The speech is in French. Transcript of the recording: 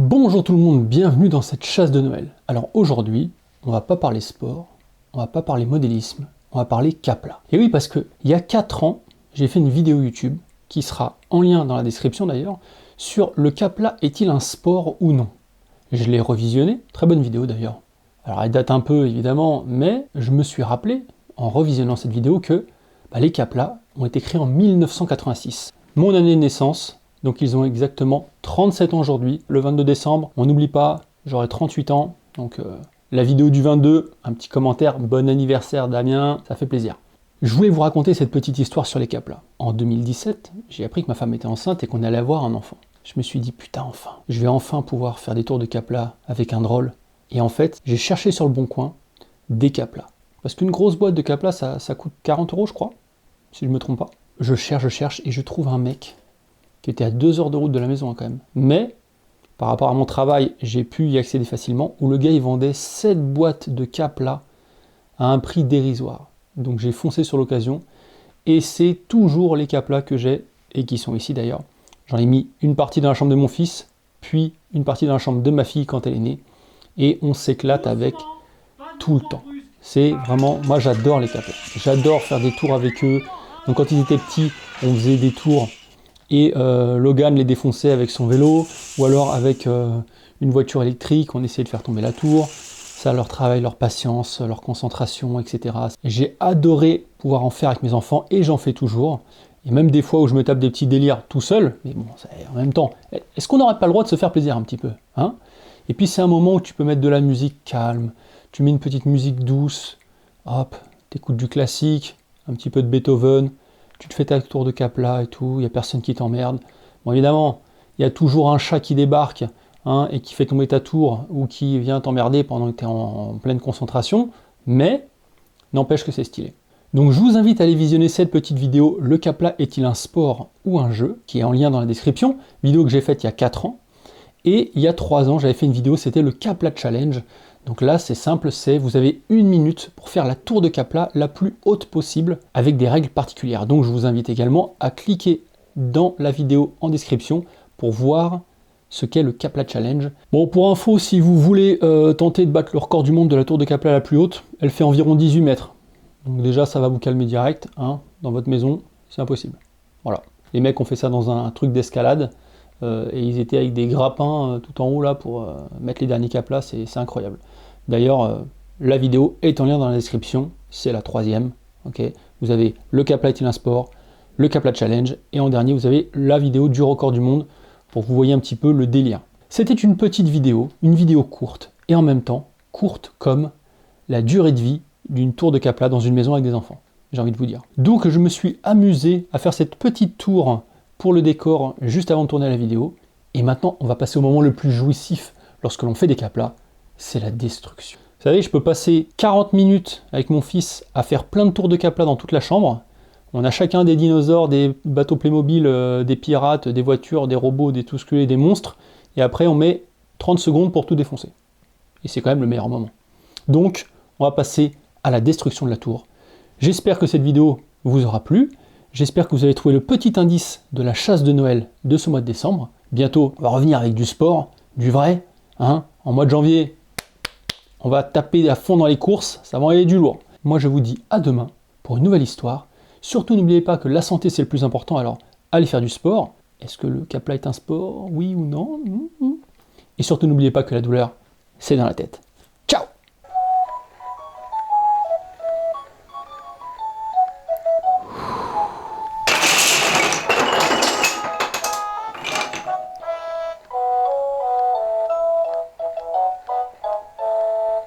Bonjour tout le monde, bienvenue dans cette chasse de Noël. Alors aujourd'hui, on va pas parler sport, on va pas parler modélisme, on va parler Kapla. Et oui, parce que il y a 4 ans, j'ai fait une vidéo YouTube, qui sera en lien dans la description d'ailleurs, sur le Kapla est-il un sport ou non. Je l'ai revisionné, très bonne vidéo d'ailleurs. Alors elle date un peu évidemment, mais je me suis rappelé, en revisionnant cette vidéo, que les Kapla ont été créés en 1986. Mon année de naissance. Donc ils ont exactement 37 ans aujourd'hui, le 22 décembre. On n'oublie pas, j'aurai 38 ans. Donc la vidéo du 22, un petit commentaire, bon anniversaire Damien, ça fait plaisir. Je voulais vous raconter cette petite histoire sur les Kapla. En 2017, j'ai appris que ma femme était enceinte et qu'on allait avoir un enfant. Je me suis dit, putain, enfin, je vais enfin pouvoir faire des tours de Kapla avec un drôle. Et en fait, j'ai cherché sur le bon coin des Kapla. Parce qu'une grosse boîte de Kapla, ça coûte 40 €, je crois, si je ne me trompe pas. Je cherche et je trouve un mec qui était à 2 heures de route de la maison quand même. Mais, par rapport à mon travail, j'ai pu y accéder facilement, où le gars il vendait 7 boîtes de Kapla à un prix dérisoire. Donc j'ai foncé sur l'occasion, et c'est toujours les Kapla que j'ai, et qui sont ici d'ailleurs. J'en ai mis une partie dans la chambre de mon fils, puis une partie dans la chambre de ma fille quand elle est née, et on s'éclate avec tout le temps. C'est vraiment, moi j'adore les Kapla. J'adore faire des tours avec eux. Donc quand ils étaient petits, on faisait des tours et Logan les défonçait avec son vélo, ou alors avec une voiture électrique, on essayait de faire tomber la tour. Ça leur travaille leur patience, leur concentration, etc. J'ai adoré pouvoir en faire avec mes enfants, et j'en fais toujours. Et même des fois où je me tape des petits délires tout seul, mais bon, en même temps, est-ce qu'on n'aurait pas le droit de se faire plaisir un petit peu, hein? Et puis c'est un moment où tu peux mettre de la musique calme, tu mets une petite musique douce, hop, t'écoutes du classique, un petit peu de Beethoven, tu te fais ta tour de Kapla et tout, il n'y a personne qui t'emmerde. Bon, évidemment, il y a toujours un chat qui débarque et qui fait tomber ta tour, ou qui vient t'emmerder pendant que tu es en pleine concentration, mais n'empêche que c'est stylé. Donc je vous invite à aller visionner cette petite vidéo, le Kapla est-il un sport ou un jeu, qui est en lien dans la description, vidéo que j'ai faite il y a 4 ans, et il y a 3 ans j'avais fait une vidéo, c'était le Kapla Challenge. Donc là, c'est simple, vous avez 1 minute pour faire la tour de Kapla la plus haute possible avec des règles particulières. Donc je vous invite également à cliquer dans la vidéo en description pour voir ce qu'est le Kapla Challenge. Bon, pour info, si vous voulez tenter de battre le record du monde de la tour de Kapla la plus haute, elle fait environ 18 mètres. Donc déjà, ça va vous calmer direct, dans votre maison, c'est impossible. Voilà. Les mecs ont fait ça dans un truc d'escalade, et ils étaient avec des grappins tout en haut là pour mettre les derniers Kapla, c'est incroyable. D'ailleurs, la vidéo est en lien dans la description, c'est la 3e. Okay, vous avez le Kapla est-il un sport, le Kapla Challenge, et en dernier vous avez la vidéo du record du monde, pour que vous voyez un petit peu le délire. C'était une petite vidéo, une vidéo courte, et en même temps courte comme la durée de vie d'une tour de Kapla dans une maison avec des enfants, j'ai envie de vous dire. Donc je me suis amusé à faire cette petite tour pour le décor juste avant de tourner la vidéo, et maintenant on va passer au moment le plus jouissif lorsque l'on fait des Kapla, c'est la destruction. Vous savez, je peux passer 40 minutes avec mon fils à faire plein de tours de Kapla dans toute la chambre. On a chacun des dinosaures, des bateaux Playmobil, des pirates, des voitures, des robots, des tout ce que des monstres, et après on met 30 secondes pour tout défoncer. Et c'est quand même le meilleur moment. Donc, on va passer à la destruction de la tour. J'espère que cette vidéo vous aura plu. J'espère que vous avez trouvé le petit indice de la chasse de Noël de ce mois de décembre. Bientôt, on va revenir avec du sport, du vrai. En mois de janvier, on va taper à fond dans les courses, ça va envoyer du lourd. Moi, je vous dis à demain pour une nouvelle histoire. Surtout, n'oubliez pas que la santé, c'est le plus important, alors allez faire du sport. Est-ce que le Kapla est un sport? Oui ou non? Et surtout, n'oubliez pas que la douleur, c'est dans la tête.